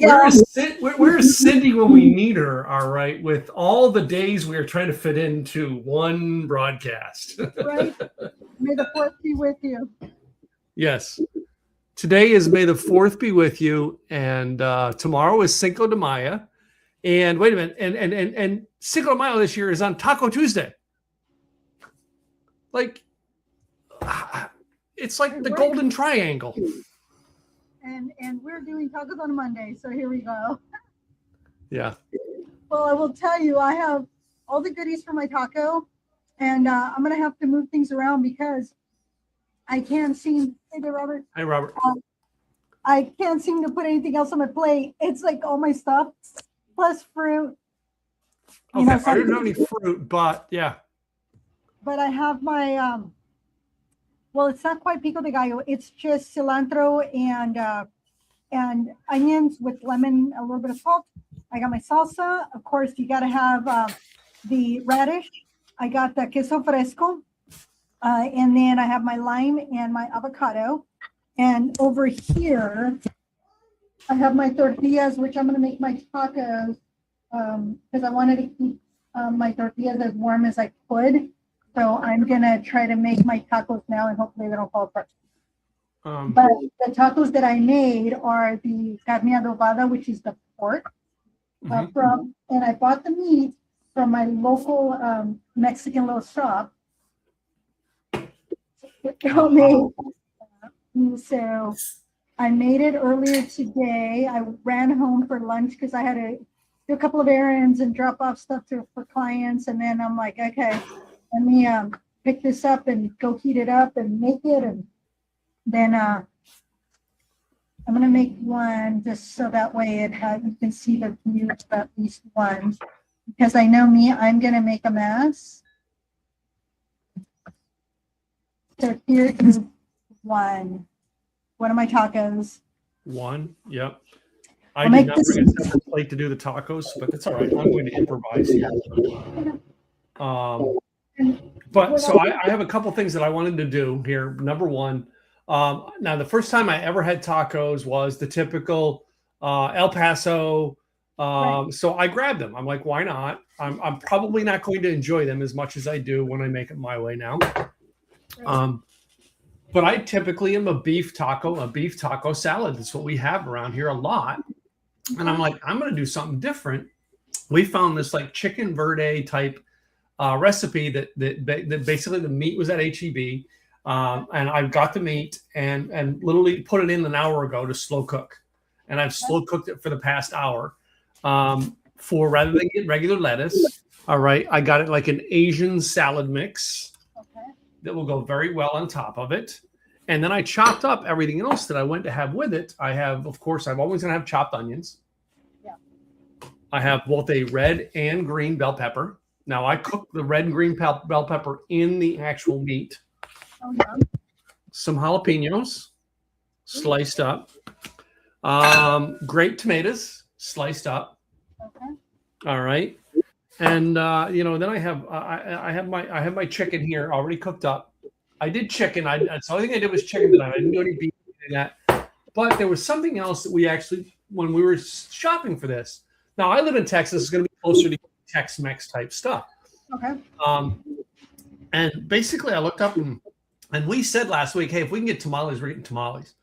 Where's Cindy when we need her? All right, with all the days we are trying to fit into one broadcast. Right. May the 4th be with you. Yes. Today is May the 4th be with you, and tomorrow is Cinco de Mayo. And wait a minute, and Cinco de Mayo this year is on Taco Tuesday. Like, it's like the golden triangle. And we're doing tacos on Monday, so here we go. Yeah. Well, I will tell you, I have all the goodies for my taco, and I'm gonna have to move things around because I can't seem. Hey there, Robert. Hi, Robert. I can't seem to put anything else on my plate. It's like all my stuff plus fruit. Okay, I don't have any fruit, but yeah. But I have my well, it's not quite pico de gallo. It's just cilantro and onions with lemon, a little bit of salt. I got my salsa. Of course, you got to have the radish. I got the queso fresco. And then I have my lime and my avocado. And over here, I have my tortillas, which I'm going to make my tacos because I wanted to keep my tortillas as warm as I could. So I'm going to try to make my tacos now and hopefully they don't fall apart. But the tacos that I made are the carne adobada, which is the pork. And I bought the meat from my local Mexican little shop. So I made it earlier today. I ran home for lunch because I had to do a couple of errands and drop off stuff for clients. And then I'm like, okay, let me pick this up and go heat it up and make it. And then I'm going to make one just so that way you can see the view of at least one. Because I know me, I'm going to make a mess. So here is one of my tacos. One, yep. I did not bring a separate plate to do the tacos, but that's all right. I'm going to improvise here. But so I have a couple things that I wanted to do here. Number one, now the first time I ever had tacos was the typical El Paso. So I grabbed them. I'm like, why not? I'm probably not going to enjoy them as much as I do when I make it my way now. But I typically am a beef taco salad. That's what we have around here a lot. And I'm like, I'm going to do something different. We found this like chicken verde type recipe that basically the meat was at HEB. And I've got the meat and literally put it in an hour ago to slow cook. And I've slow cooked it for the past hour for rather than get regular lettuce. All right. I got it like an Asian salad mix. That will go very well on top of it. And then I chopped up everything else that I went to have with it. I have, of course, I'm always going to have chopped onions. Yeah. I have both a red and green bell pepper. Now, I cook the red and green bell pepper in the actual meat. Oh, yeah. Some jalapenos sliced up. Grape tomatoes sliced up. Okay. All right. And then I have my chicken here already cooked up. I did chicken. So the only thing I did was chicken tonight. I didn't do any beef or that. But there was something else that we actually, when we were shopping for this. Now I live in Texas. It's going to be closer to Tex-Mex type stuff. Okay. And basically, I looked up and we said last week, hey, if we can get tamales, we're getting tamales.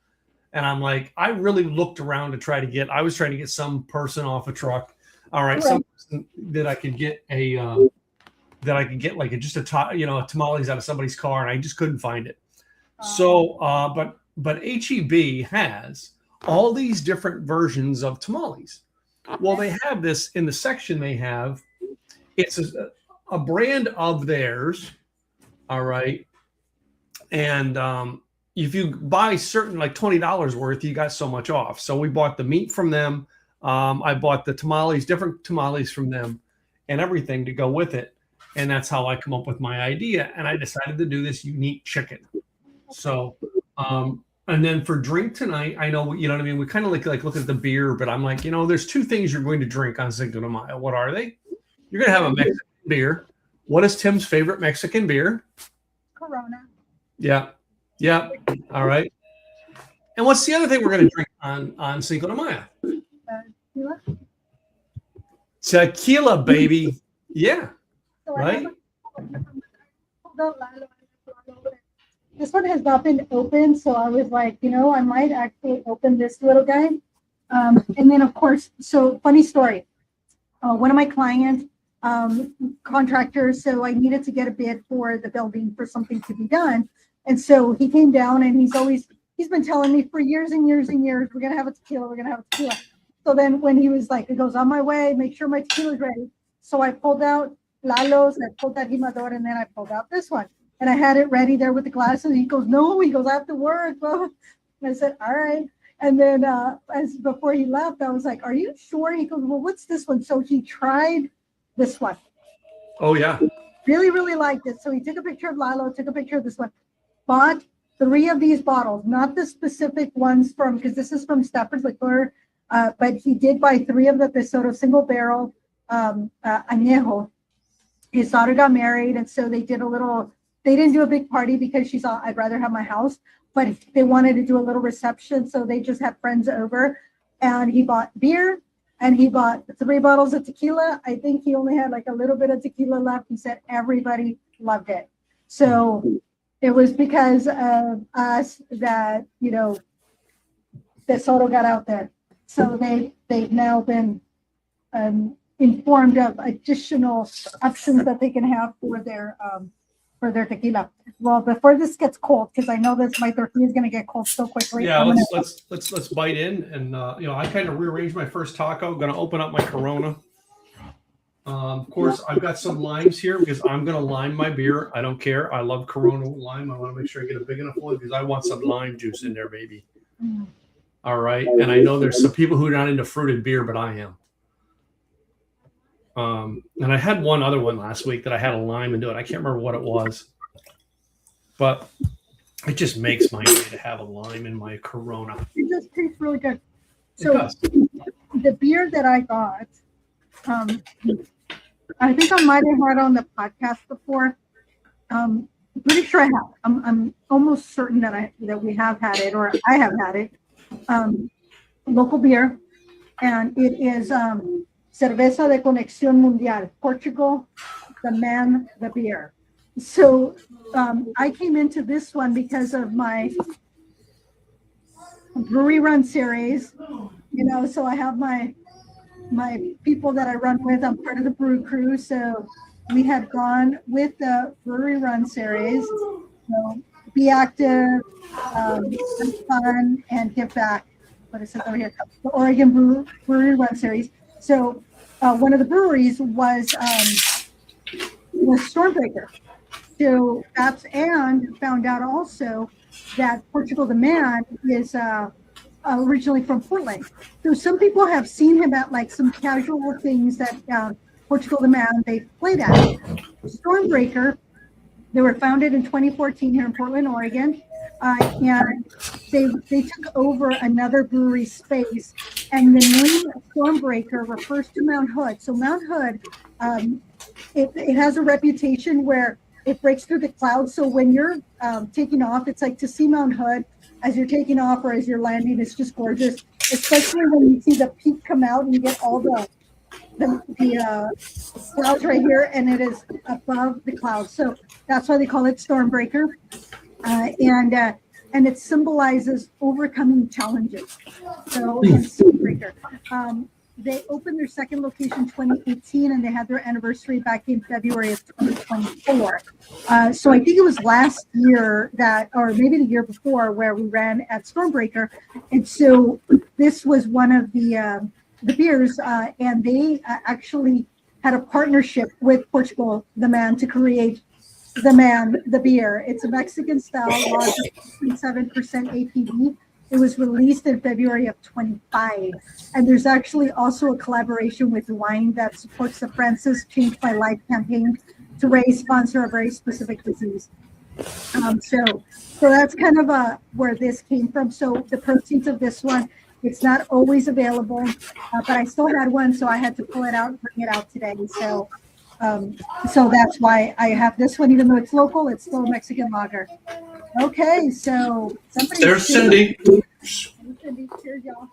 And I'm like, I really looked around to try to get. I was trying to get some person off a truck. All right, some that I could get like just a tamales out of somebody's car, and I just couldn't find it. So, but HEB has all these different versions of tamales. Well, they have this in the section. They have it's a brand of theirs. All right, and if you buy certain like $20 worth, you got so much off. So we bought the meat from them. I bought the tamales, different tamales from them and everything to go with it. And that's how I come up with my idea. And I decided to do this unique chicken. So, and then for drink tonight, I know, you know what I mean? We kind of like look at the beer, but I'm like, there's two things you're going to drink on Cinco de Mayo. What are they? You're going to have a Mexican beer. What is Tim's favorite Mexican beer? Corona. Yeah. Yeah. All right. And what's the other thing we're going to drink on Cinco de Mayo? tequila. Tequila, baby. Yeah. So Right. This one has not been opened, so I was like, I might actually open this little guy. And then, of course, so funny story. One of my clients, contractors, so I needed to get a bid for the building for something to be done. And so he came down, and he's been telling me for years and years and years, we're going to have a tequila. So then when he was like, it goes on my way, make sure my tequila's ready. So I pulled out Lalo's, I pulled out Jimador, and then I pulled out this one. And I had it ready there with the glasses. He goes, no, I have to work. Well, and I said, all right. And then before he left, I was like, are you sure? He goes, well, what's this one? So he tried this one. Oh, yeah. Really, really liked it. So he took a picture of Lalo, took a picture of this one, bought 3 of these bottles, not the specific ones because this is from Stafford's Liquor, but he did buy 3 of the Tesoro single barrel añejo. His daughter got married, and so they didn't do a big party because she thought I'd rather have my house, but they wanted to do a little reception, so they just had friends over, and he bought beer, and he bought 3 bottles of tequila. I think he only had like a little bit of tequila left. He said everybody loved it. So it was because of us that, Tesoro got out there. So they've now been informed of additional options that they can have for their tequila. Well, before this gets cold, because I know my tortilla is going to get cold so quickly. Yeah, let's bite in, and I kind of rearranged my first taco. Going to open up my Corona. Of course, I've got some limes here because I'm going to lime my beer. I don't care. I love Corona lime. I want to make sure I get a big enough one because I want some lime juice in there, baby. All right, and I know there's some people who are not into fruited beer, but I am. And I had one other one last week that I had a lime into it. I can't remember what it was, but it just makes my day to have a lime in my Corona. It just tastes really good. So the beer that I got, I think I might have heard on the podcast before. Pretty sure I have. I'm almost certain that we have had it, or I have had it. Local beer, and it is Cerveza de Conexión Mundial, Portugal, the beer. So I came into this one because of my brewery run series, so I have my people that I run with. I'm part of the brew crew, so we had gone with the brewery run series. So be active, have fun, and give back. What is it over here? The Oregon Brewery Run Series. So one of the breweries was Stormbreaker. So and found out also that Portugal the Man is originally from Portland. So some people have seen him at like some casual things that Portugal the Man they played at. Stormbreaker. They were founded in 2014 here in Portland, Oregon, and they took over another brewery space. And the name Stormbreaker refers to Mount Hood. So Mount Hood, it has a reputation where it breaks through the clouds. So when you're taking off, it's like to see Mount Hood as you're taking off or as you're landing. It's just gorgeous, especially when you see the peak come out and you get all the clouds right here, and it is above the clouds, so that's why they call it Stormbreaker, and it symbolizes overcoming challenges. So in Stormbreaker, they opened their second location in 2018, and they had their anniversary back in February of 2024. So I think it was last year or maybe the year before, where we ran at Stormbreaker, and so this was one of the beers, and they actually had a partnership with Portugal the Man to create the beer. It's a Mexican style lager, 7% ABV. It was released in February of 25, and there's actually also a collaboration with wine that supports the Francis Change My Life campaign to sponsor a very specific disease. So that's kind of where this came from. So the proceeds of this one. It's not always available, but I still had one, so I had to pull it out and bring it out today. So that's why I have this one, even though it's local, it's still a Mexican lager. Okay, so there's Cindy. Cindy, cheers, y'all.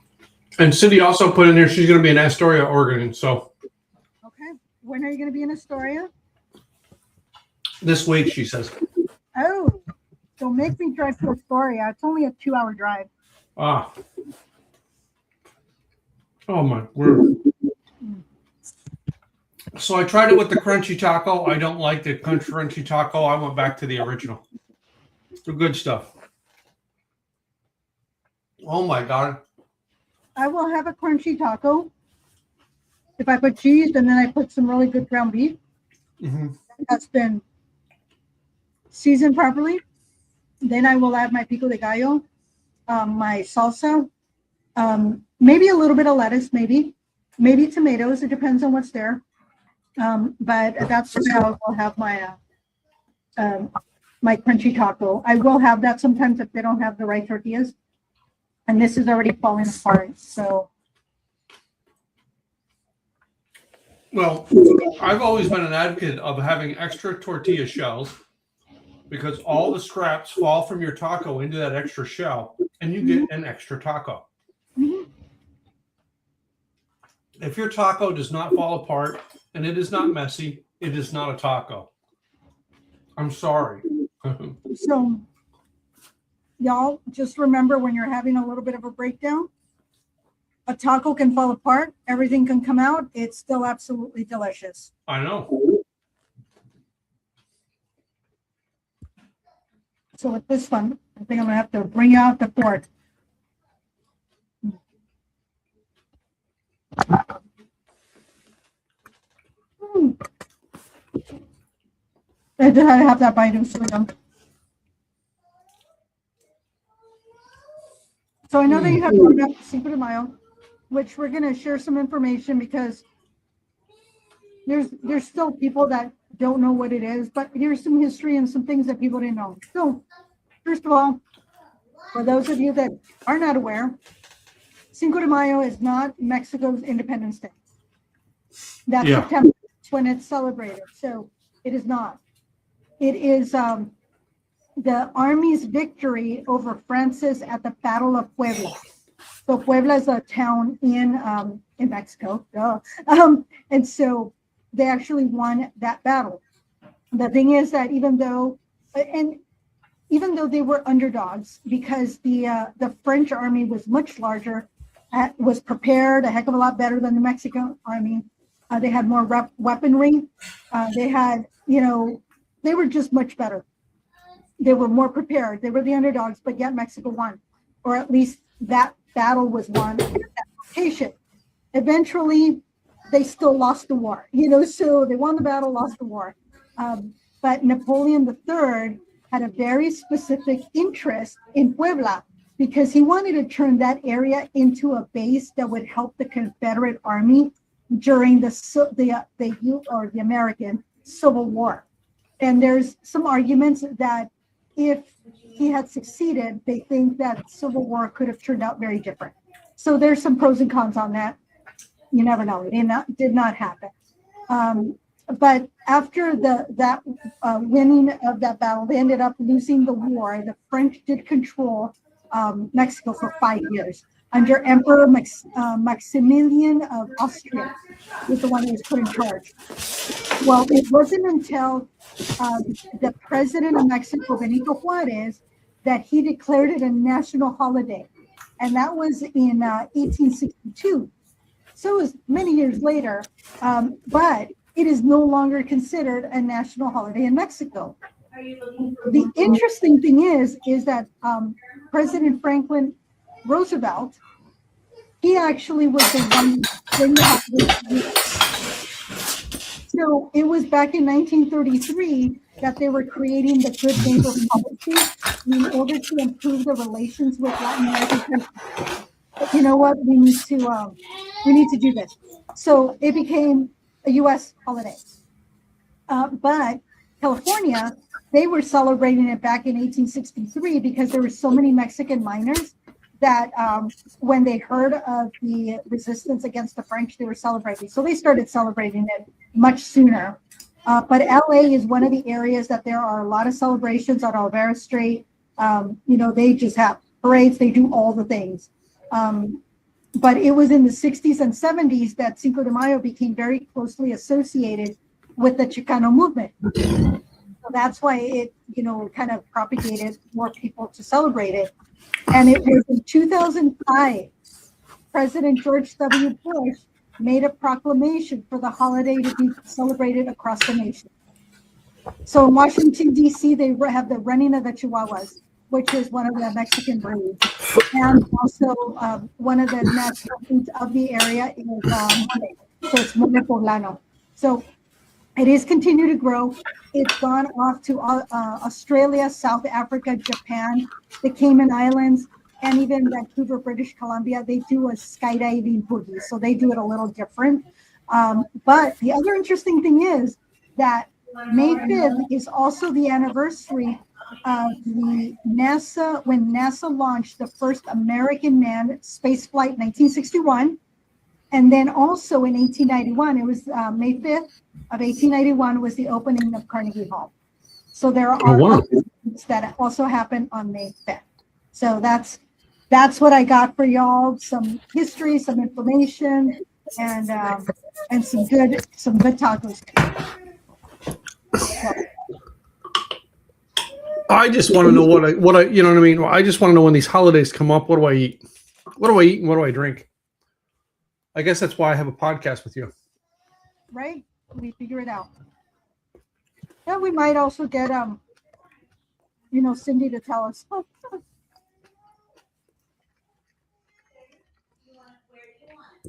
And Cindy also put in there she's going to be in Astoria, Oregon. So. Okay. When are you going to be in Astoria? This week, she says. Oh, don't make me drive to Astoria. It's only a 2-hour drive. Ah. Oh my word. So I tried it with the crunchy taco. I don't like the crunchy taco. I went back to the original. The good stuff. Oh my God. I will have a crunchy taco if I put cheese and then I put some really good ground beef. Mm-hmm. That's been seasoned properly. Then I will add my pico de gallo, my salsa, maybe a little bit of lettuce, maybe tomatoes. It depends on what's there. But that's how I'll have my my crunchy taco. I will have that sometimes if they don't have the right tortillas. And this is already falling apart. So, well, I've always been an advocate of having extra tortilla shells because all the scraps fall from your taco into that extra shell and you get an extra taco. mm-hmm. If your taco does not fall apart and it is not messy, it is not a taco. I'm sorry. So, y'all, just remember when you're having a little bit of a breakdown, a taco can fall apart, everything can come out. It's still absolutely delicious. I know. So with this one, I think I'm gonna have to bring out the fork. I did have that bite. It was so yum. So I know that you have brought up Cinco de Mayo, which we're going to share some information because there's still people that don't know what it is, but here's some history and some things that people didn't know. So first of all, for those of you that are not aware, Cinco de Mayo is not Mexico's Independence Day. That's September when it's celebrated. So it is not. It is the Army's victory over Francis at the Battle of Puebla. So Puebla is a town in Mexico. And so they actually won that battle. The thing is that even though they were underdogs, because the French army was much larger, was prepared a heck of a lot better than the Mexican army. They had more weaponry. They had, they were just much better. They were more prepared. They were the underdogs, but yet Mexico won, or at least that battle was won at that location. Eventually, they still lost the war, so they won the battle, lost the war. But Napoleon III had a very specific interest in Puebla because he wanted to turn that area into a base that would help the Confederate Army during the American Civil War. And there's some arguments that if he had succeeded, they think that Civil War could have turned out very different. So there's some pros and cons on that. You never know. It did not happen. But after that winning of that battle, they ended up losing the war. The French did control Mexico for 5 years under Emperor Maximilian of Austria, was the one who was put in charge. Well, it wasn't until the president of Mexico, Benito Juarez, that he declared it a national holiday. And that was in 1862. So it was many years later, but it is no longer considered a national holiday in Mexico. The interesting thing is that President Franklin Roosevelt, he actually was the one bringing up So it was back in 1933 that they were creating the Good Neighbor policy in order to improve the relations with Latin American countries. But you know what? We need to do this. So it became a U.S. holiday. But California, they were celebrating it back in 1863 because there were so many Mexican miners that when they heard of the resistance against the French, they were celebrating. So they started celebrating it much sooner. But LA is one of the areas that there are a lot of celebrations on Olvera Street. They just have parades. They do all the things. But it was in the 60s and 70s that Cinco de Mayo became very closely associated with the Chicano movement. So that's why it, kind of propagated more people to celebrate it. And it was in 2005, President George W. Bush made a proclamation for the holiday to be celebrated across the nation. So in Washington, D.C., they have the running of the Chihuahuas, which is one of the Mexican breeds. And also one of the national foods of the area is mole. So it's mole poblano. So it is continued to grow. It's gone off to Australia, South Africa, Japan, the Cayman Islands, and even Vancouver, British Columbia. They do a skydiving boogie, so they do it a little different. But the other interesting thing is that May 5th is also the anniversary of the NASA, when NASA launched the first American manned space flight in 1961. And then also in 1891, it was May 5th of 1891 was the opening of Carnegie Hall. So there are other things that also happened on May 5th. So that's what I got for y'all. Some history, some information, and some good tacos. I just want to know what I you know what I mean? I just want to know when these holidays come up, what do I eat? What do I eat and what do I drink? I guess that's why I have a podcast with you. Right? We figure it out. Yeah, we might also get Cindy to tell us.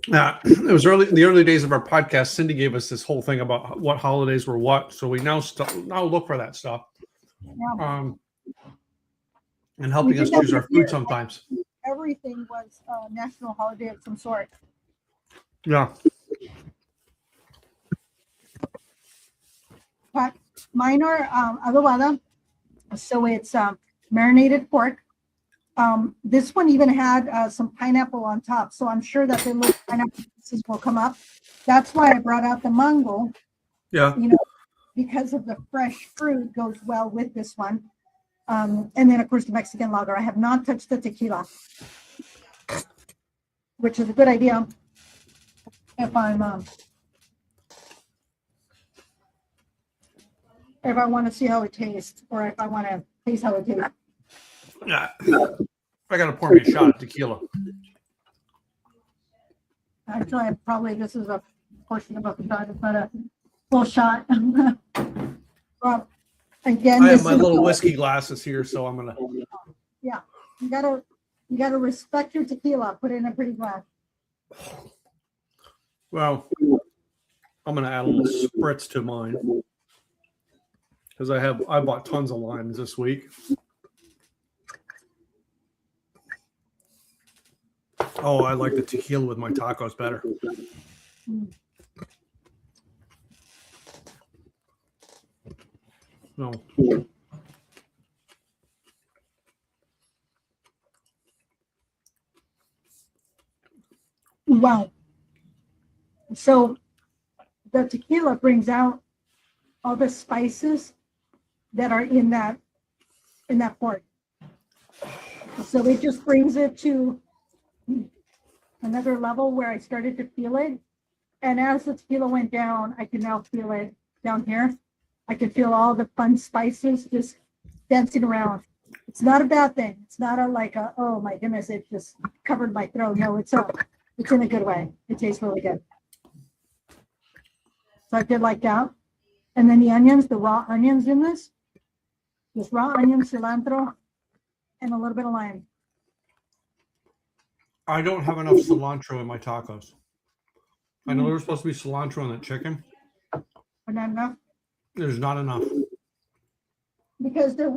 It was the early days of our podcast. Cindy gave us this whole thing about what holidays were what, so we now look for that stuff. Yeah. And helping us choose our food sometimes. Everything was a national holiday of some sort. Yeah. But mine are adobada, so it's marinated pork. This one even had some pineapple on top, so I'm sure that the little pineapple pieces will come up. That's why I brought out the mango. Yeah. Because of the fresh fruit goes well with this one. And then, of course, the Mexican lager. I have not touched the tequila, which is a good idea if I want to see how it tastes, or if I want to taste how it tastes. Yeah. I got to pour me a shot of tequila. Actually, this is a portion of a shot. It's not a full shot. Well, again, I have my little whiskey glasses here, so I'm gonna. Yeah, you gotta respect your tequila. Put it in a pretty glass. Well, I'm gonna add a little spritz to mine because I bought tons of limes this week. Oh, I like the tequila with my tacos better. No. Wow. So the tequila brings out all the spices that are in that pork. So it just brings it to another level where I started to feel it. And as the tequila went down, I can now feel it down here. I could feel all the fun spices just dancing around. It's not a bad thing. It's not oh my goodness, it just covered my throat. No, it's in a good way. It tastes really good. So I did like that. And then the onions, the raw onions in this. Just raw onion, cilantro, and a little bit of lime. I don't have enough cilantro in my tacos. I know there's supposed to be cilantro in the chicken. But not enough? There's not enough. Because there,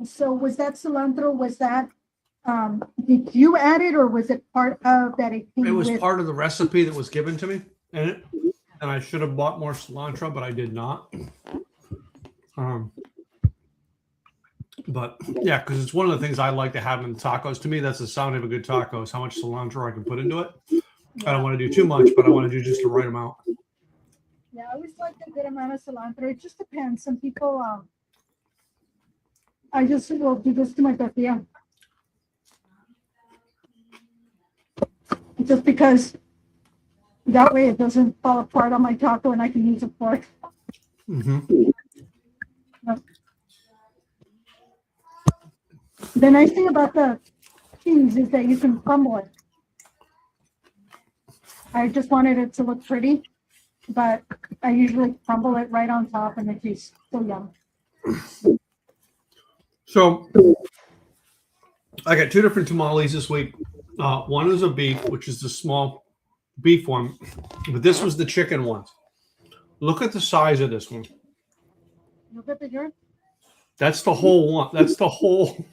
so was that cilantro, did you add it, or was it part of that? It was part of the recipe that was given to me in it. And I should have bought more cilantro, but I did not. But yeah, because it's one of the things I like to have in tacos. To me, that's the sound of a good taco, is how much cilantro I can put into it. I don't want to do too much, but I want to do just the right amount. Yeah, I always like a good amount of cilantro. It just depends. Some people, I just will do this to my tortilla. just because that way it doesn't fall apart on my taco and I can use a fork. Mm-hmm. The nice thing about the cheese is that you can crumble it. I just wanted it to look pretty, but I usually crumble it right on top and it tastes so yum. So I got 2 different tamales this week. One is a beef, which is the small beef one, but this was the chicken one. Look at the size of this one. Look at the here. That's the whole one. That's the whole.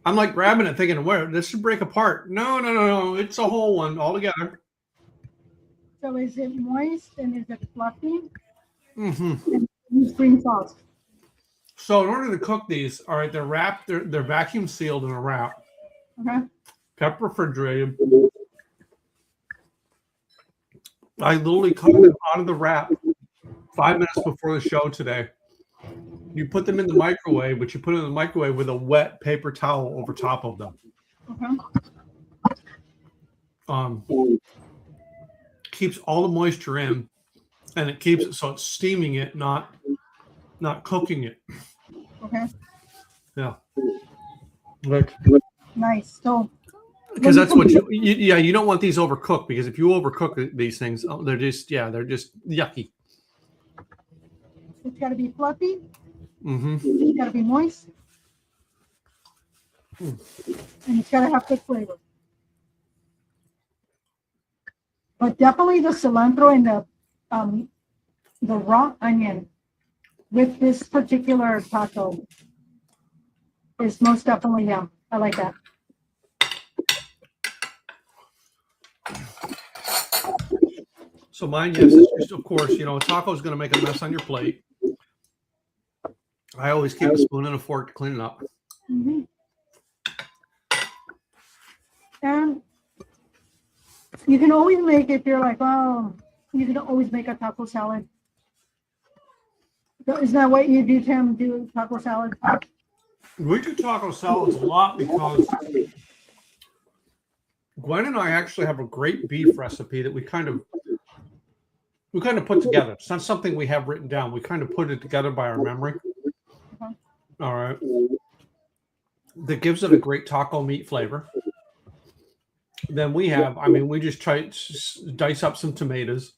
I'm like grabbing it, thinking, "Where this should break apart." No. It's a whole one all together. So is it moist and is it fluffy? Mm-hmm. And use green sauce. So in order to cook these, all right, they're wrapped. They're vacuum sealed in a wrap. Okay. Kept refrigerated. I literally cut them out of the wrap 5 minutes before the show today. You put them in the microwave, but you put them in the microwave with a wet paper towel over top of them. Okay. Keeps all the moisture in, and it keeps it so it's steaming it, not cooking it. Okay. Yeah. Like, nice. So because that's what you don't want these overcooked, because if you overcook these things, they're just yucky. It's got to be fluffy. Mm-hmm. It's got to be moist. And it's got to have good flavor. But definitely the cilantro and the raw onion with this particular taco is most definitely yum. I like that. So mine, yes, it's just, of course, a taco is going to make a mess on your plate. I always keep a spoon and a fork to clean it up. Mm-hmm. And you can always make, if you're like, oh, you can always make a taco salad. Isn't that what you do, Tim? Do taco salad? We do taco salads a lot because Gwen and I actually have a great beef recipe that we kind of put together. It's not something we have written down. We kind of put it together by our memory. Okay. All right. That gives it a great taco meat flavor. Then we just try to dice up some tomatoes.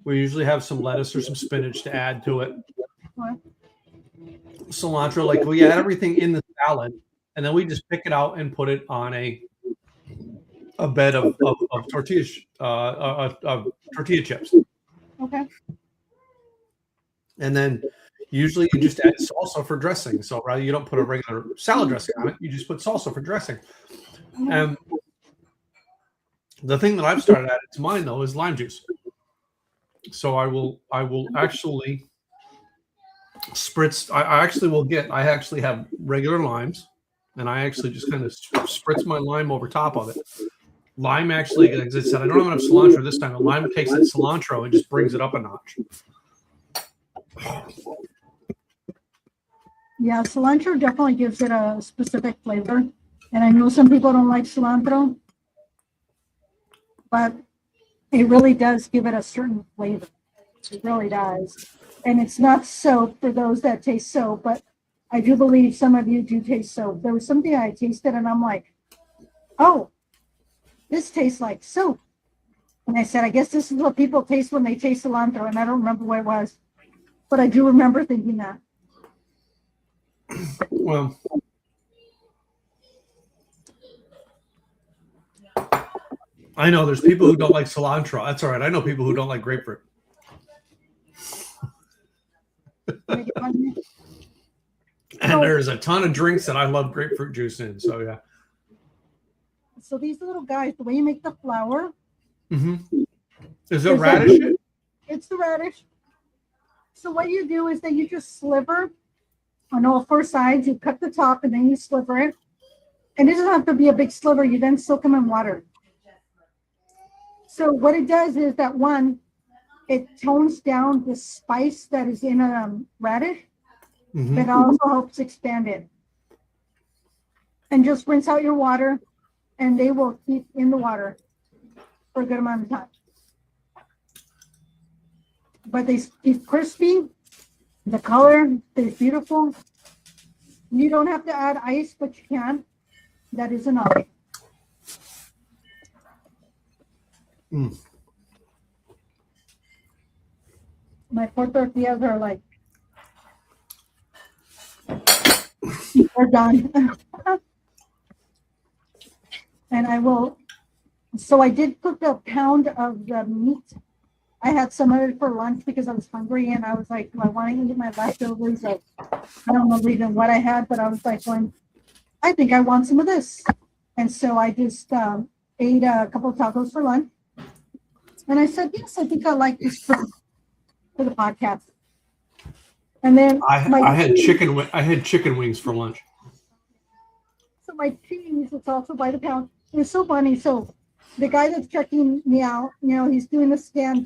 We usually have some lettuce or some spinach to add to it. What? Cilantro, like we add everything in the salad, and then we just pick it out and put it on a bed of tortillas, of tortilla chips. Okay. And then usually you just add salsa for dressing. So rather you don't put a regular salad dressing on it, you just put salsa for dressing. Mm-hmm. And the thing that I've started adding to mine though is lime juice. So I will actually spritz. I actually have regular limes, and I actually just kind of spritz my lime over top of it. Lime actually, as I said, I don't have enough cilantro this time. The lime takes that cilantro and just brings it up a notch. Yeah, cilantro definitely gives it a specific flavor. And I know some people don't like cilantro, but it really does give it a certain flavor. It really does. And it's not soap for those that taste soap, but I do believe some of you do taste soap. There was something I tasted and I'm like, oh, this tastes like soap. And I said, I guess this is what people taste when they taste cilantro. And I don't remember what it was, but I do remember thinking that. Well, I know there's people who don't like cilantro. That's all right. I know people who don't like grapefruit. And there's a ton of drinks that I love grapefruit juice in. So, yeah. So these little guys, the way you make the flour. Mm-hmm. Is it radish? It's the radish. So what you do is that you just sliver on all four sides. You cut the top and then you sliver it. And it doesn't have to be a big sliver. You then soak them in water. So what it does is that one, it tones down the spice that is in a radish. Mm-hmm. But also helps expand it. And just rinse out your water and they will keep in the water. for a good amount of time. But they keep crispy. The color is beautiful. You don't have to add ice, but you can. That is an option. My 4 tortillas are like, they're done. And I will, so I did cook a pound of the meat. I had some of it for lunch because I was hungry and I was like, do I want to eat my leftovers? I don't know even what I had, but I was like, well, I think I want some of this. And so I just ate a couple of tacos for lunch. And I said, yes, I think I like this for the podcast. And then I had chicken wings for lunch. So my cheese, it's also by the pound. It's so funny. So the guy that's checking me out, he's doing the scan,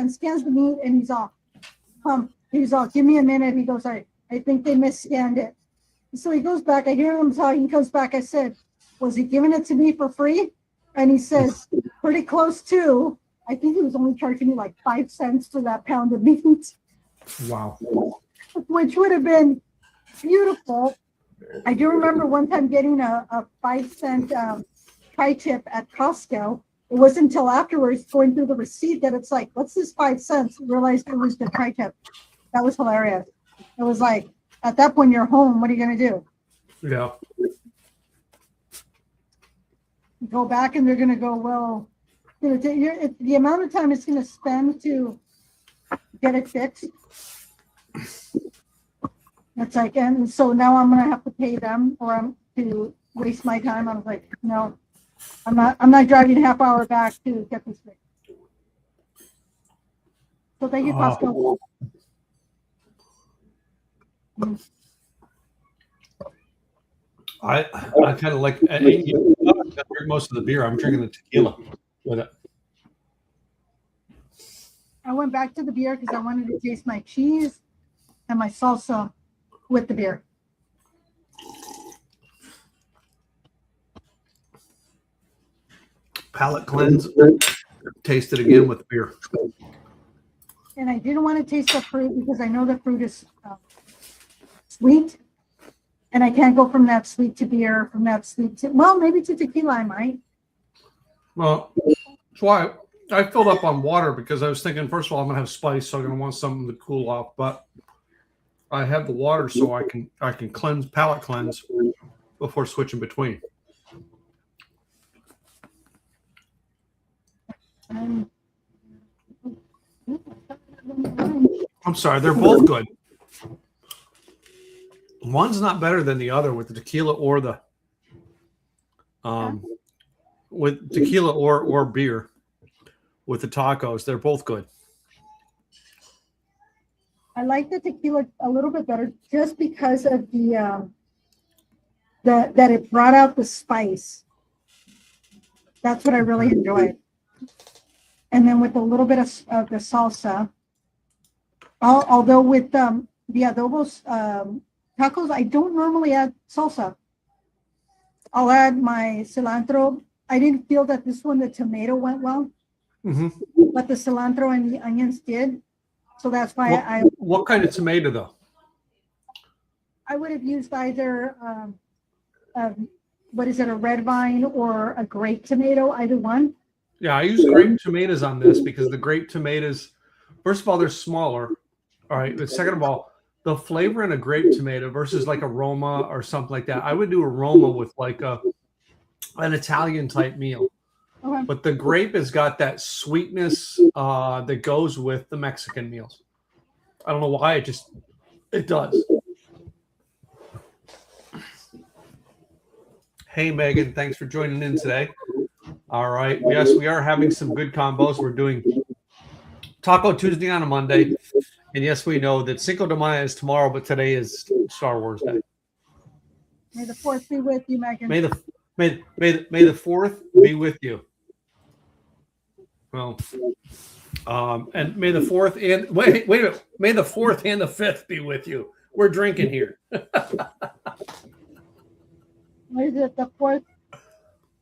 scans the meat, and he's all, give me a minute. He goes, I think they misscanned it. So he goes back. I hear him talking. He comes back. I said, was he giving it to me for free? And he says, pretty close to. I think he was only charging me like 5 cents for that pound of meat. Wow. Which would have been beautiful. I do remember one time getting a 5-cent tri-tip at Costco. It wasn't until afterwards going through the receipt that it's like, what's this 5 cents? Realized it was the tri-tip. That was hilarious. It was like, at that point, you're home. What are you going to do? Yeah. Go back and they're going to go, well, the amount of time it's going to spend to get it fixed. It's like, and so now I'm going to have to pay them or I'm to waste my time. I was like, no, I'm not driving a half hour back to get this fixed. So thank you, Costco. I kind of like, I drink most of the beer. I'm drinking the tequila with it. I went back to the beer because I wanted to taste my cheese and my salsa with the beer. Palate cleanse. Taste it again with beer. And I didn't want to taste the fruit because I know the fruit is sweet. And I can't go from that sweet to beer, from that sweet to, well, maybe to tequila I might. Well, that's why I filled up on water because I was thinking, first of all, I'm going to have spice, so I'm going to want something to cool off. But I have the water so I can cleanse, palate cleanse before switching between. I'm sorry, they're both good. One's not better than the other with the tequila or the with tequila or beer with the tacos. They're both good. I like the tequila a little bit better just because of the that it brought out the spice. That's what I really enjoyed. And then with a little bit of the salsa, although with the adobos tacos, I don't normally add salsa. I'll add my cilantro. I didn't feel that this one, the tomato went well, but the cilantro and the onions did. So that's why What kind of tomato though? I would have used either what is it, a red vine or a grape tomato, either one. Yeah, I use grape tomatoes on this because the grape tomatoes, first of all, they're smaller. All right, but second of all, the flavor in a grape tomato versus like a Roma or something like that. I would do a Roma with like an Italian type meal. Okay. But the grape has got that sweetness that goes with the Mexican meals. I don't know why, it does. Hey, Megan, thanks for joining in today. All right. Yes, we are having some good combos. We're doing Taco Tuesday on a Monday. And yes, we know that Cinco de Mayo is tomorrow, but today is Star Wars Day. May the fourth be with you, Megan. May the fourth be with you. Well, and may the fourth and wait a minute. May the fourth and the fifth be with you. We're drinking here. What is it? The fourth,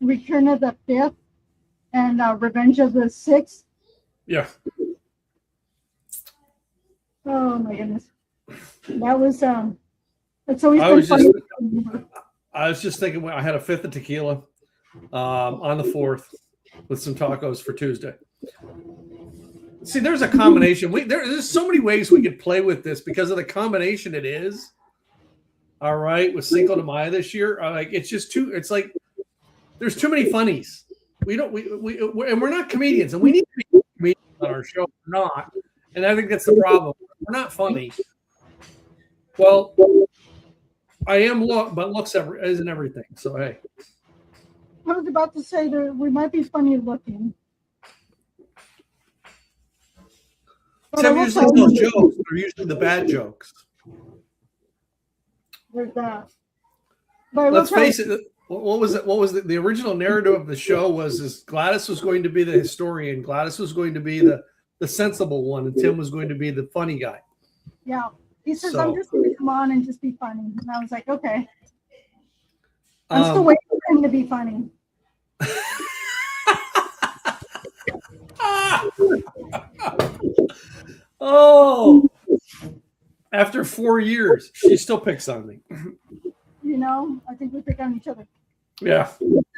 return of the fifth, and Revenge of the Six. Yeah. Oh my goodness, that was it's always I been was funny. I was just thinking I had a fifth of tequila on the 4th with some tacos for Tuesday. See, there's a combination. There's so many ways we could play with this because of the combination it is. All right, with Cinco de Mayo this year, like it's just too. It's like there's too many funnies. And we're not comedians, and we need to be comedians on our show. We're not, and I think that's the problem. We're not funny. Well, I am but looks isn't everything. So hey, I was about to say that we might be funny looking. Tim usually tells jokes. They're usually the bad jokes. There's that. But let's face it. What was it? What was the original narrative of the show? Was Gladys was going to be the historian. Gladys was going to be the sensible one, and Tim was going to be the funny guy. Yeah. He says, I'm just going to come on and just be funny. And I was like, okay. I'm still waiting for him to be funny. Oh, after 4 years, she still picks on me. You know, I think we pick on each other. Yeah.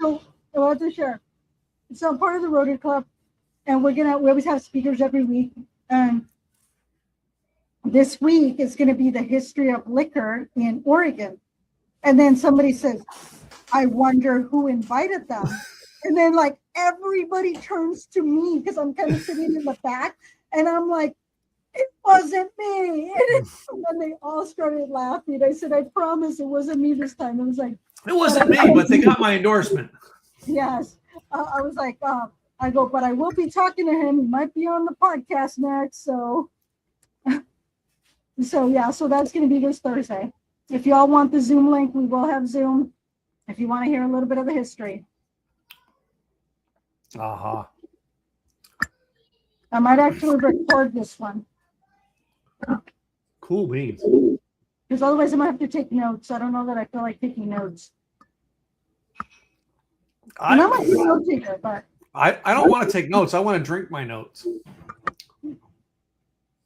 So I want to share. So I'm part of the Rotary Club, and we always have speakers every week. And this week is going to be the history of liquor in Oregon. And then somebody says, I wonder who invited them. And then like everybody turns to me because I'm kind of sitting in the back. And I'm like, it wasn't me. And they all started laughing. I said, I promise it wasn't me this time. I was like, it wasn't me, but they got my endorsement. Yes. I was like, I go, but I will be talking to him. He might be on the podcast next. So yeah, so that's going to be this Thursday. If y'all want the Zoom link, we will have Zoom. If you want to hear a little bit of the history. Uh-huh. I might actually record this one. Cool beans. Because otherwise I might have to take notes. I don't know that I feel like taking notes. I'm a note taker, but I don't want to take notes. I want to drink my notes.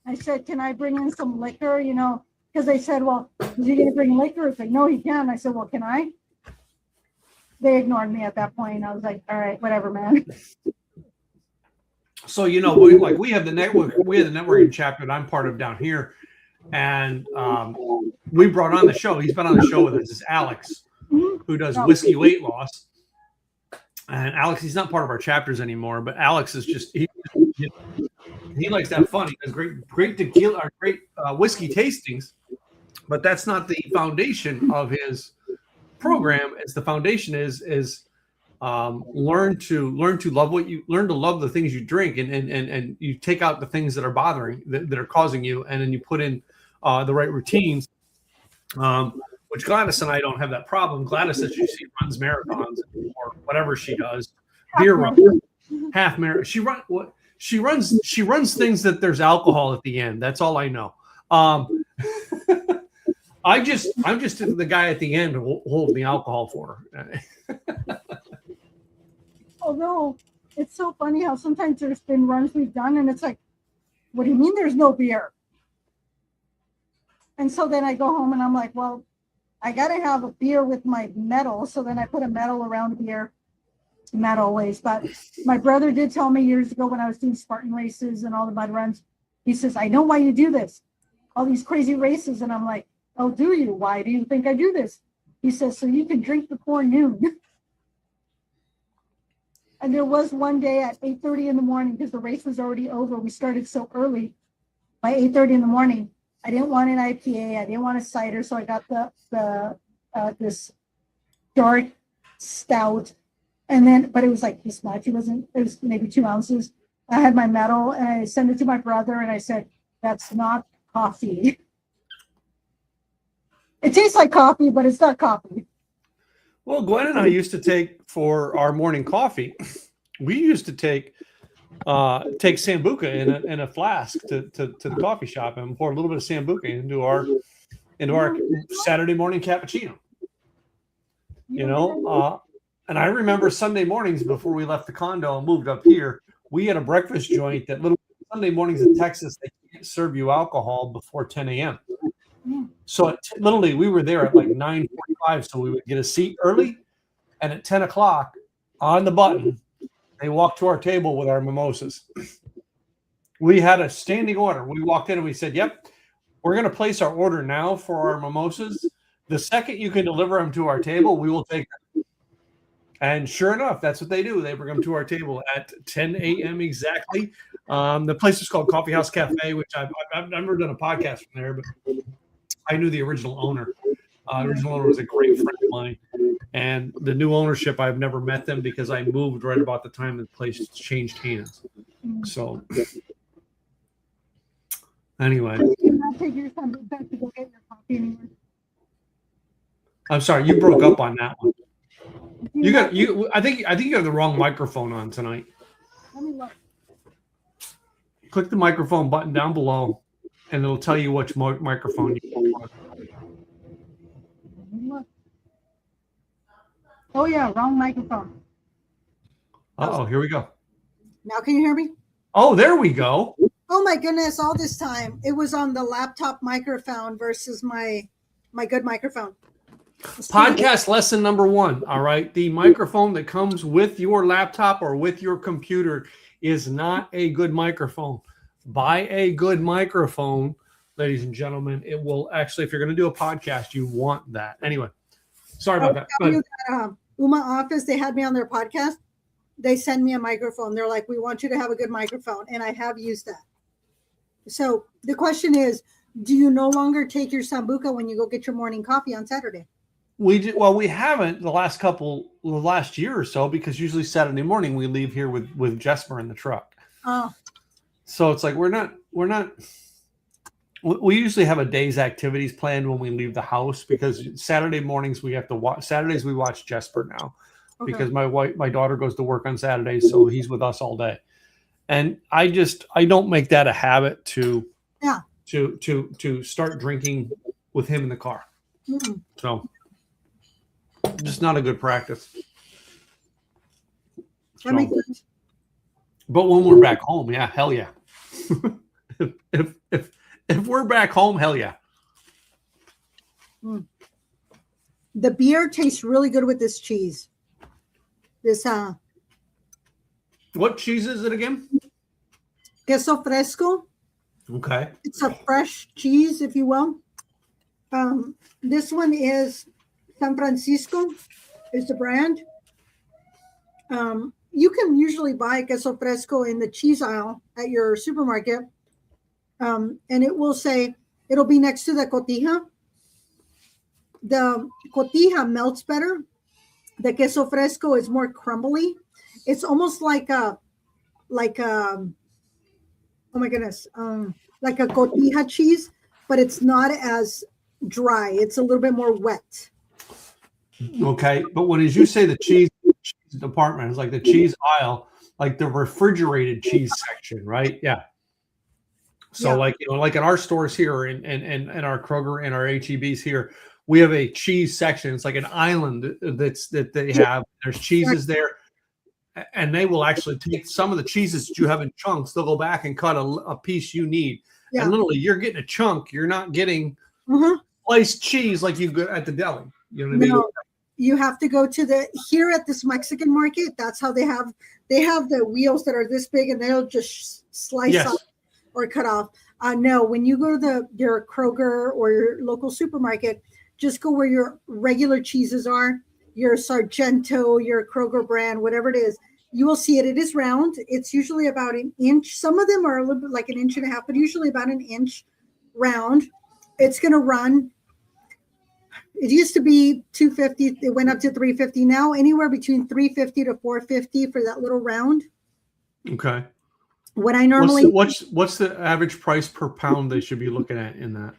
I said, can I bring in some liquor? You know, because they said, well, is he going to bring liquor? It's like, no, he can. I said, well, can I? They ignored me at that point. I was like, all right, whatever, man. So, you know, we have the networking chapter that I'm part of down here. And we brought on the show. He's been on the show with us. It's Alex, who does whiskey weight loss. And Alex, he's not part of our chapters anymore, but Alex is just, he likes to have fun. He does great tequila, or great whiskey tastings, but that's not the foundation of his program. It's the foundation is learn to love the things you drink, and you take out the things that are bothering, that are causing you, and then you put in the right routines. Which Gladys and I don't have that problem. Gladys, as you see, runs marathons or whatever she does, beer run, half marathon. She runs things that there's alcohol at the end. That's all I know. I'm just the guy at the end holding the alcohol for her. Although it's so funny how sometimes there's been runs we've done and it's like, what do you mean there's no beer? And so then I go home and I'm like, well, I got to have a beer with my medal. So then I put a medal around beer. Not always, but my brother did tell me years ago when I was doing Spartan races and all the mud runs, he says, I know why you do this, all these crazy races. And I'm like, oh, do you? Why do you think I do this? He says, so you can drink before noon. And there was one day at 8:30 in the morning, because the race was already over. We started so early. By 8:30 in the morning, I didn't want an IPA. I didn't want a cider. So I got this dark stout. And then, but it was like this much. It was maybe 2 ounces. I had my medal and I sent it to my brother and I said, that's not coffee. It tastes like coffee, but it's not coffee. Well, Gwen and I used to take, for our morning coffee, we used to take Sambuca in a flask to the coffee shop and pour a little bit of Sambuca into our Saturday morning cappuccino. You know, And I remember Sunday mornings before we left the condo and moved up here, we had a breakfast joint that little Sunday mornings in Texas, they can't serve you alcohol before 10 a.m. So literally we were there at like 9:45. So we would get a seat early. And at 10 o'clock on the button, they walked to our table with our mimosas. We had a standing order. We walked in and we said, yep, we're going to place our order now for our mimosas. The second you can deliver them to our table, we will take them. And sure enough, that's what they do. They bring them to our table at 10 a.m. exactly. The place is called Coffee House Cafe, which I've never done a podcast from there, but I knew the original owner. The original owner was a great friend of mine. And the new ownership, I've never met them because I moved right about the time the place changed hands. So anyway. I'm sorry, you broke up on that one. I think you have the wrong microphone on tonight. Let me look. Click the microphone button down below, and it'll tell you which microphone you want. Look. Oh yeah, wrong microphone. Uh-oh, here we go. Now can you hear me? Oh, there we go. Oh my goodness, all this time it was on the laptop microphone versus my good microphone. Podcast lesson number 1. All right. The microphone that comes with your laptop or with your computer is not a good microphone. Buy a good microphone, ladies and gentlemen. It will actually, if you're going to do a podcast, you want that. Anyway, sorry about that. Uma Office, they had me on their podcast. They send me a microphone. They're like, we want you to have a good microphone. And I have used that. So the question is, do you no longer take your Sambuca when you go get your morning coffee on Saturday? We haven't the last year or so, because usually Saturday morning we leave here with Jesper in the truck. Oh. So it's like we usually have a day's activities planned when we leave the house, because Saturday mornings we have to watch. Saturdays we watch Jesper now, because my daughter goes to work on Saturdays, so he's with us all day. And I don't make that a habit to start drinking with him in the car. Mm-hmm. So just not a good practice. That makes sense. But when we're back home, yeah, hell yeah. if we're back home, hell yeah. The beer tastes really good with this cheese. What cheese is it again? Queso fresco. Okay. It's a fresh cheese, if you will. This one is San Francisco, is the brand. You can usually buy queso fresco in the cheese aisle at your supermarket. And it'll be next to the cotija. The cotija melts better. The queso fresco is more crumbly. It's almost like a oh my goodness, like a cotija cheese, but it's not as dry. It's a little bit more wet. Okay, but when you say the cheese department, it's like the cheese aisle, like the refrigerated cheese section, right? Yeah. So like in our stores here and our Kroger and our HEBs here, we have a cheese section. It's like an island that they have. There's cheeses there, and they will actually take some of the cheeses that you have in chunks. They'll go back and cut a piece you need. Yeah. And literally, you're getting a chunk. You're not getting sliced cheese like you get at the deli. You know what I mean? No, you have to go to here at this Mexican market. That's how they have the wheels that are this big, and they'll just slice up or cut off. No, when you go to your Kroger or your local supermarket, just go where your regular cheeses are, your Sargento, your Kroger brand, whatever it is. You will see it. It is round. It's usually about an inch. Some of them are a little bit like an inch and a half, but usually about an inch round. It's going to run. It used to be $2.50. It went up to $3.50. Now anywhere between $3.50 to $4.50 for that little round. Okay. What I normally what's the average price per pound they should be looking at in that?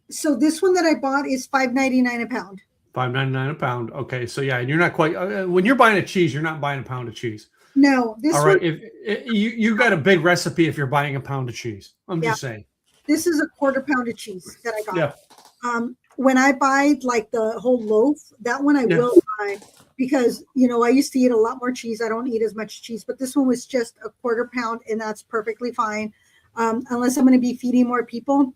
So this one that I bought is $5.99 a pound. $5.99 a pound. Okay, so yeah, and you're not quite when you're buying a cheese, you're not buying a pound of cheese. No, this all right. If you got a big recipe if you're buying a pound of cheese. I'm just saying. This is a quarter pound of cheese that I got. Yeah. when I buy like the whole loaf, that one I will buy because, you know, I used to eat a lot more cheese. I don't eat as much cheese, but this one was just a quarter pound and that's perfectly fine. Unless I'm going to be feeding more people,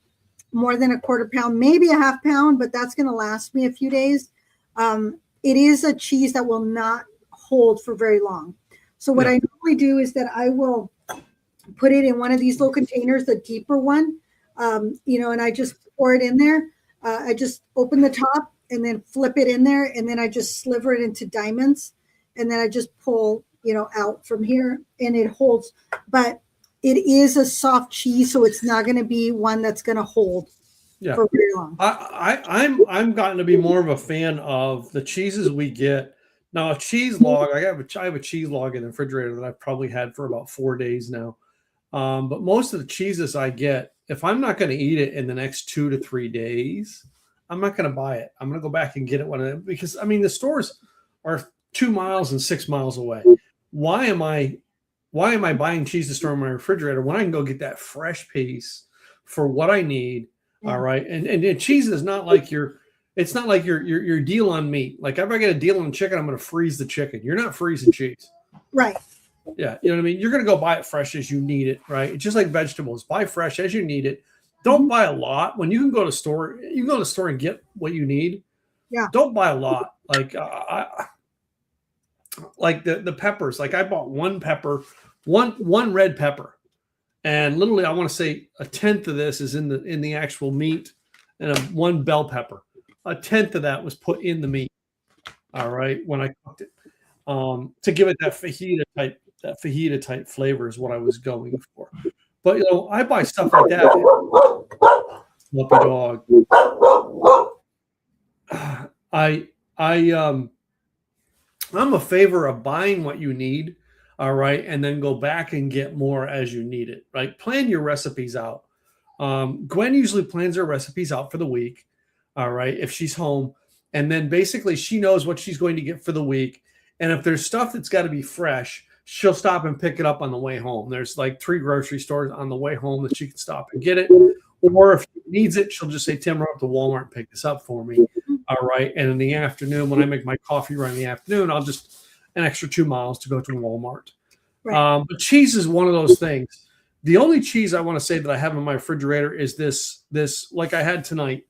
more than a quarter pound, maybe a half pound, but that's going to last me a few days. It is a cheese that will not hold for very long. So what I normally do is that I will put it in one of these little containers, the deeper one, you know, and I just pour it in there. I just open the top and then flip it in there, and then I just sliver it into diamonds, and then I just pull, you know, out from here, and it holds. But it is a soft cheese, so it's not going to be one that's going to hold for very long. I'm gotten to be more of a fan of the cheeses we get. Now, a cheese log, I have a cheese log in the refrigerator that I've probably had for about 4 days now. But most of the cheeses I get, if I'm not going to eat it in the next 2 to 3 days, I'm not going to buy it. I'm going to go back and get it because I mean the stores are 2 miles and 6 miles away. Why am I buying cheese to store in my refrigerator when I can go get that fresh piece for what I need? All right, and cheese is not like your deal on meat. Like if I get a deal on chicken, I'm going to freeze the chicken. You're not freezing cheese, right? Yeah, you know what I mean? You're going to go buy it fresh as you need it, right? It's just like vegetables. Buy fresh as you need it. Don't buy a lot. When you can go to store, you can go to the store and get what you need. Yeah. Don't buy a lot. Like like the peppers. Like I bought one pepper, one red pepper, and literally I want to say a tenth of this is in the actual meat, and one bell pepper. A tenth of that was put in the meat. All right, when I cooked it, to give it that fajita type flavor is what I was going for. But you know, I buy stuff like that. Lucky dog. I'm a favor of buying what you need, all right, and then go back and get more as you need it. Right? Plan your recipes out. Gwen usually plans her recipes out for the week, all right, if she's home, and then basically she knows what she's going to get for the week. And if there's stuff that's got to be fresh, she'll stop and pick it up on the way home. There's like 3 grocery stores on the way home that she can stop and get it. Or if she needs it, she'll just say, Tim, run up to Walmart and pick this up for me. All right. And in the afternoon, when I make my coffee right in the afternoon, I'll just an extra 2 miles to go to Walmart. Right. But cheese is one of those things. The only cheese I want to say that I have in my refrigerator is this like I had tonight,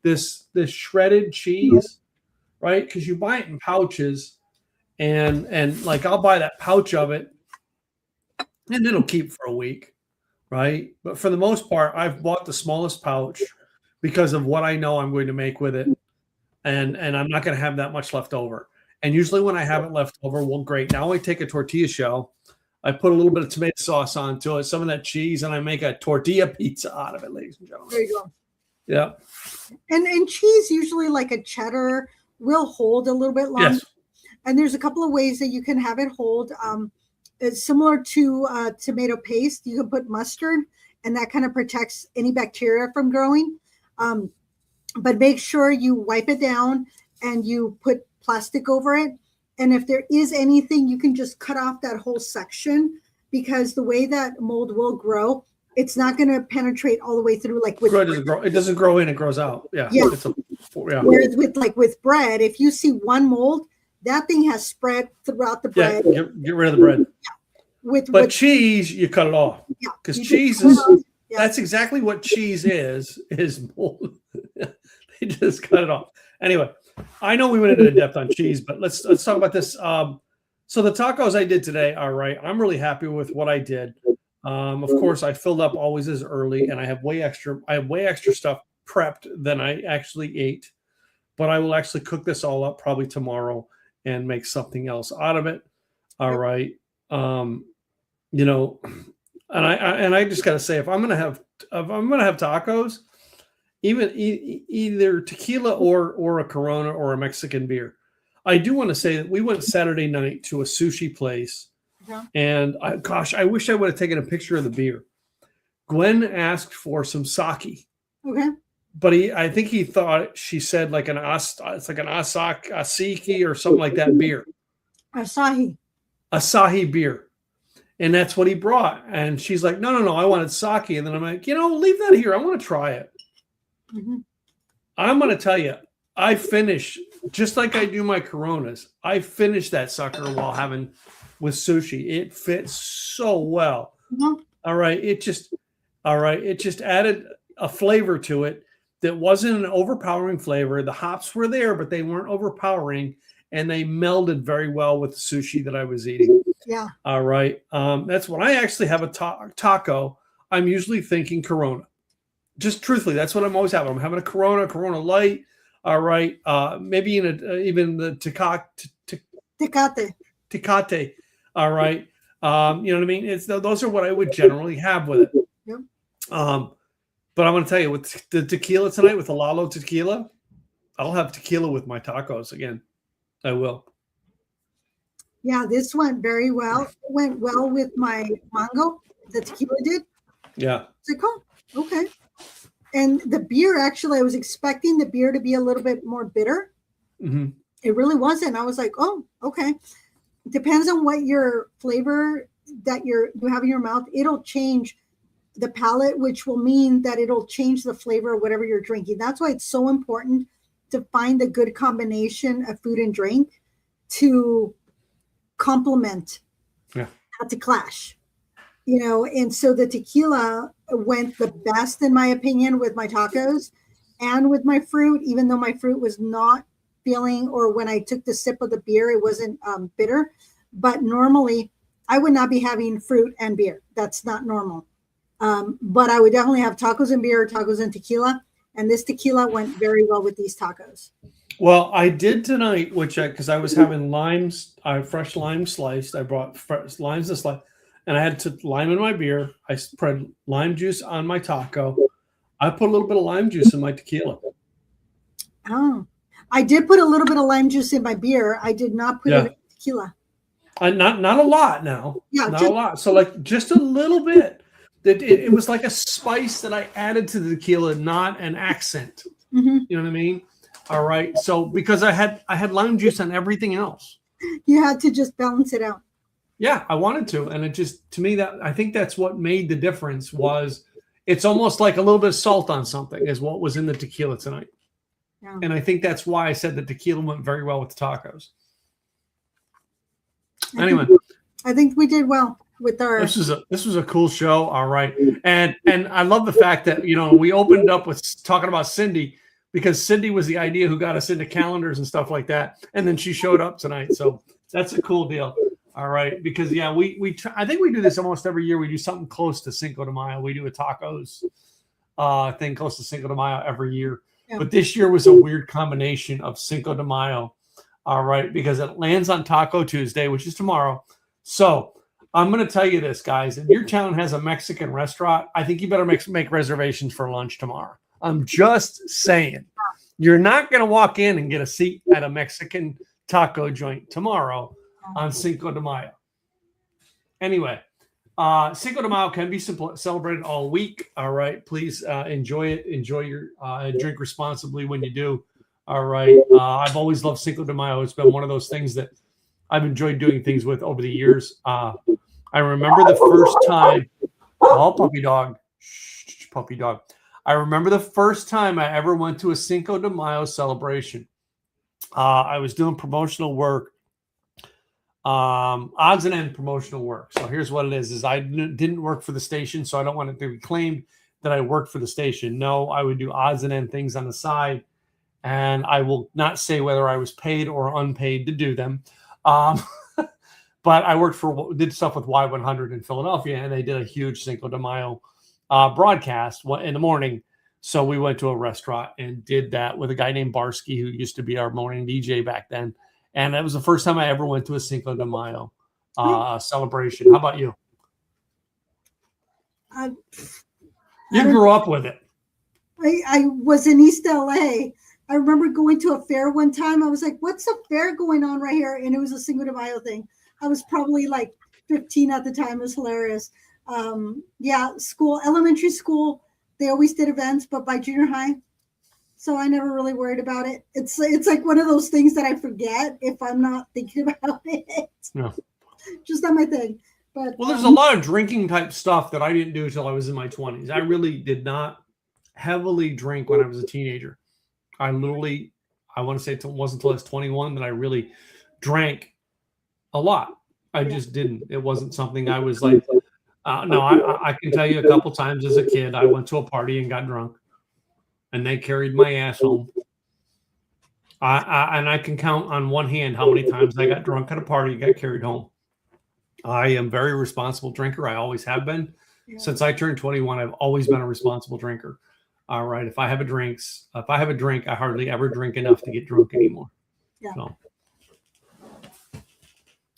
this shredded cheese, right? Because you buy it in pouches. And like I'll buy that pouch of it and it'll keep for a week, right? But for the most part, I've bought the smallest pouch because of what I know I'm going to make with it. And I'm not going to have that much left over. And usually when I have it left over, well, great. Now I take a tortilla shell, I put a little bit of tomato sauce onto it, some of that cheese, and I make a tortilla pizza out of it, ladies and gentlemen. There you go. Yeah. And cheese, usually like a cheddar, will hold a little bit longer. Yes. And there's a couple of ways that you can have it hold. It's similar to tomato paste. You can put mustard, and that kind of protects any bacteria from growing. But make sure you wipe it down and you put plastic over it. And if there is anything, you can just cut off that whole section, because the way that mold will grow, it's not going to penetrate all the way through. Like with it doesn't grow in, it grows out. Yeah. Whereas with bread, if you see one mold, that thing has spread throughout the bread. Yeah, get rid of the bread. Yeah. But cheese, you cut it off. Yeah. Because cheese is that's exactly what cheese is mold. They just cut it off. Anyway, I know we went into depth on cheese, but let's talk about this. So the tacos I did today, all right, I'm really happy with what I did. Of course, I filled up always as early, and I have way extra stuff prepped than I actually ate. But I will actually cook this all up probably tomorrow and make something else out of it. All right. You know, and I just gotta say, if I'm gonna have tacos, even either tequila or a Corona or a Mexican beer. I do want to say that we went Saturday night to a sushi place, and I wish I would have taken a picture of the beer. Gwen asked for some sake. Okay. But I think he thought she said like it's like an Asaki or something like that beer. Asahi beer. And that's what he brought. And she's like, no, I wanted sake. And then I'm like, leave that here. I want to try it. Mm-hmm. I'm going to tell you, I finish just like I do my Coronas. I finish that sucker while having with sushi. It fits so well. Mhm. All right. It just added a flavor to it that wasn't an overpowering flavor. The hops were there, but they weren't overpowering, and they melded very well with the sushi that I was eating. Yeah. All right. That's when I actually have a taco. I'm usually thinking Corona. Just truthfully, that's what I'm always having. I'm having a Corona Light. All right. Maybe even the Tecate. All right. You know what I mean? Those are what I would generally have with it. Yep. But I'm going to tell you, with the tequila tonight, with the Lalo tequila, I'll have tequila with my tacos again. I will. Yeah, this went very well. It went well with my mango. The tequila did. Yeah. It's like, oh, okay. And the beer, actually, I was expecting the beer to be a little bit more bitter. Mm-hmm. It really wasn't. I was like, oh, okay. It depends on what your flavor that you have in your mouth. It'll change the palate, which will mean that it'll change the flavor of whatever you're drinking. That's why it's so important to find a good combination of food and drink to complement, Yeah, not to clash. And so the tequila went the best, in my opinion, with my tacos and with my fruit, even though my fruit was not feeling, or when I took the sip of the beer, it wasn't bitter. But normally I would not be having fruit and beer. That's not normal. But I would definitely have tacos and beer, tacos and tequila. And this tequila went very well with these tacos. Well, I did tonight, because I was having limes, fresh lime sliced. I brought fresh limes to slice, and I had lime in my beer. I spread lime juice on my taco. I put a little bit of lime juice in my tequila. Oh, I did put a little bit of lime juice in my beer. I did not put it in tequila. Not a lot now. Yeah, not a lot. So like just a little bit. It was like a spice that I added to the tequila, not an accent. Mm-hmm. You know what I mean? All right. So because I had lime juice on everything else. You had to just balance it out. Yeah, I wanted to. And it just, to me, that I think that's what made the difference. Was it's almost like a little bit of salt on something is what was in the tequila tonight. Yeah. And I think that's why I said the tequila went very well with the tacos. Anyway, I think we did well with our. This was a cool show. All right. And I love the fact that, we opened up with talking about Cindy, because Cindy was the idea who got us into calendars and stuff like that. And then she showed up tonight. So that's a cool deal. All right. Because I think we do this almost every year. We do something close to Cinco de Mayo. We do a tacos thing close to Cinco de Mayo every year. Yeah. But this year was a weird combination of Cinco de Mayo. All right. Because it lands on Taco Tuesday, which is tomorrow. So I'm going to tell you this, guys. If your town has a Mexican restaurant, I think you better make reservations for lunch tomorrow. I'm just saying. You're not going to walk in and get a seat at a Mexican taco joint tomorrow on Cinco de Mayo. Anyway, Cinco de Mayo can be celebrated all week. All right. Please enjoy it. Enjoy your drink responsibly when you do. All right. I've always loved Cinco de Mayo. It's been one of those things that I've enjoyed doing things with over the years. I remember the first time. Oh, puppy dog. Shh, puppy dog. I remember the first time I ever went to a Cinco de Mayo celebration. I was doing promotional work, odds and end promotional work. So here's what it is I didn't work for the station, so I don't want it to be claimed that I worked for the station. No, I would do odds and end things on the side, and I will not say whether I was paid or unpaid to do them. But I did stuff with Y100 in Philadelphia, and they did a huge Cinco de Mayo broadcast in the morning. So we went to a restaurant and did that with a guy named Barsky, who used to be our morning DJ back then. And that was the first time I ever went to a Cinco de Mayo celebration. How about you? You grew up with it. I was in East LA. I remember going to a fair one time. I was like, what's a fair going on right here? And it was a Cinco de Mayo thing. I was probably like 15 at the time. It was hilarious. Elementary school, they always did events, but by junior high, so I never really worried about it. It's like one of those things that I forget if I'm not thinking about it. No. Just not my thing. But there's a lot of drinking type stuff that I didn't do until I was in my 20s. I really did not heavily drink when I was a teenager. I want to say it wasn't until I was 21 that I really drank a lot. I just didn't. It wasn't something I was like, no, I can tell you a couple times as a kid, I went to a party and got drunk and they carried my ass home. And I can count on one hand how many times I got drunk at a party and got carried home. I am a very responsible drinker. I always have been. Yeah. Since I turned 21, I've always been a responsible drinker. All right. If I have a drink, I hardly ever drink enough to get drunk anymore. Yeah. So.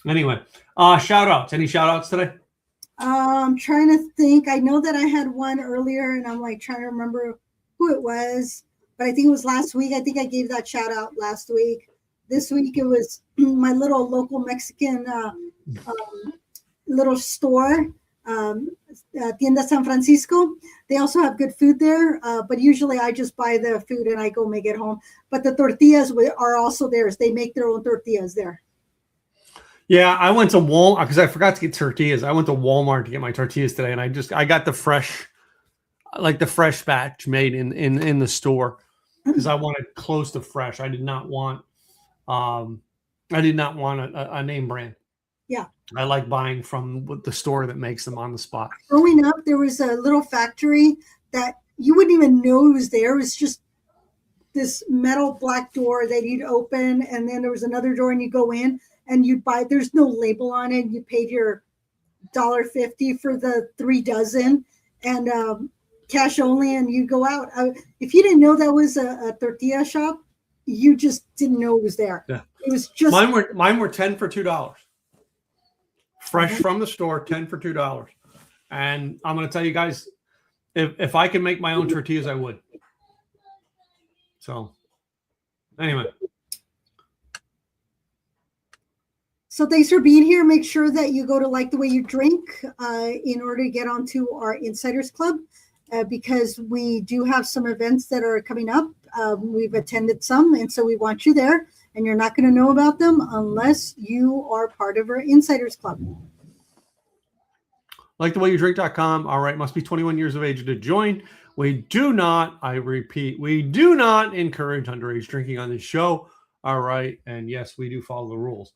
Anyway, shout outs. Any shout outs today? I'm trying to think. I know that I had one earlier and I'm like trying to remember who it was, but I think it was last week. I think I gave that shout out last week. This week it was my little local Mexican little store, Tienda San Francisco. They also have good food there, but usually I just buy the food and I go make it home. But the tortillas are also theirs. They make their own tortillas there. Yeah, I went to Walmart because I forgot to get tortillas. I went to Walmart to get my tortillas today, and I got the fresh batch made in the store because I wanted close to fresh. I did not want a name brand. Yeah, I like buying from the store that makes them on the spot. Growing up, there was a little factory that you wouldn't even know it was there. It was just this metal black door that you'd open, and then there was another door, and you go in. And you'd buy, there's no label on it. You paid your $1.50 for the 3 dozen and cash only, and you go out. If you didn't know that was a tortilla shop, you just didn't know it was there. Yeah. It was just mine were 10 for $2. Fresh from the store, 10 for $2. And I'm going to tell you guys, if I can make my own tortillas, I would. So anyway. So thanks for being here. Make sure that you go to Like the Way You Drink in order to get onto our Insiders Club because we do have some events that are coming up. We've attended some, and so we want you there. And you're not going to know about them unless you are part of our Insiders Club. LikeTheWayYouDrink.com. All right, must be 21 years of age to join. We do not, I repeat, we do not encourage underage drinking on this show. All right, and yes, we do follow the rules.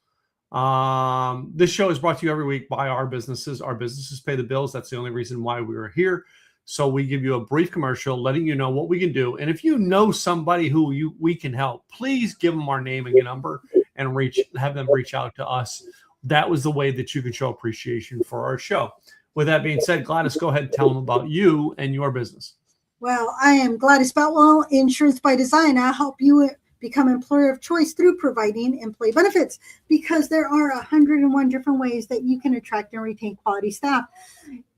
This show is brought to you every week by our businesses. Our businesses pay the bills. That's the only reason why we are here. So we give you a brief commercial letting you know what we can do. And if you know somebody who we can help, please give them our name and your number and have them reach out to us. That was the way that you can show appreciation for our show. With that being said, Gladys, go ahead and tell them about you and your business. Well, I am Gladys Boutwell, Insurance by Design. I help you become employer of choice through providing employee benefits because there are 101 different ways that you can attract and retain quality staff.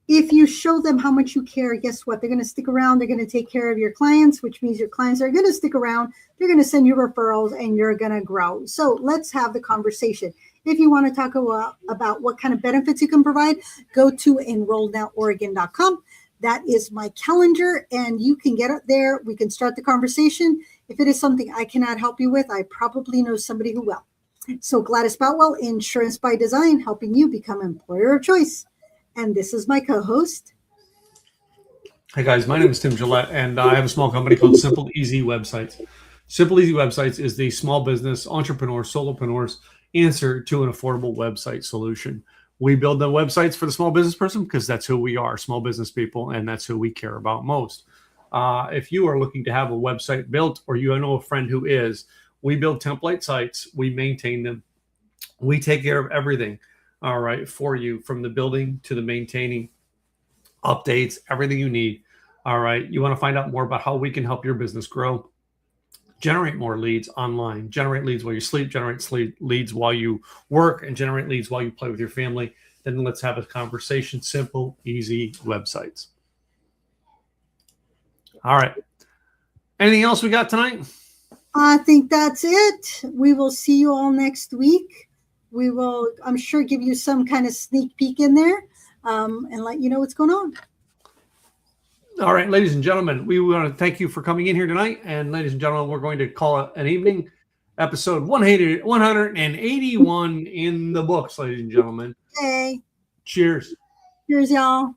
If you show them how much you care, guess what? They're going to stick around. They're going to take care of your clients, which means your clients are going to stick around. They're going to send you referrals and you're going to grow. So let's have the conversation. If you want to talk about what kind of benefits you can provide, go to enrolledoutOregon.com. That is my calendar, and you can get it there. We can start the conversation. If it is something I cannot help you with, I probably know somebody who will. So Gladys Boutwell, Insurance by Design, helping you become employer of choice. And this is my co-host. Hey guys, my name is Tim Gillette, and I have a small company called Simple Easy Websites. Simple Easy Websites is the small business, entrepreneur, solopreneurs answer to an affordable website solution. We build the websites for the small business person because that's who we are, small business people, and that's who we care about most. If you are looking to have a website built or you know a friend who is, we build template sites, we maintain them, we take care of everything, all right, for you, from the building to the maintaining, updates, everything you need, all right. You want to find out more about how we can help your business grow, generate more leads online, generate leads while you sleep, generate leads while you work, and generate leads while you play with your family, then let's have a conversation. Simple, easy websites. All right. Anything else we got tonight? I think that's it. We will see you all next week. We will, I'm sure, give you some kind of sneak peek in there and let you know what's going on. All right, ladies and gentlemen, we want to thank you for coming in here tonight. And ladies and gentlemen, we're going to call it an evening. Episode 181 in the books, ladies and gentlemen. Hey. Cheers. Cheers, y'all.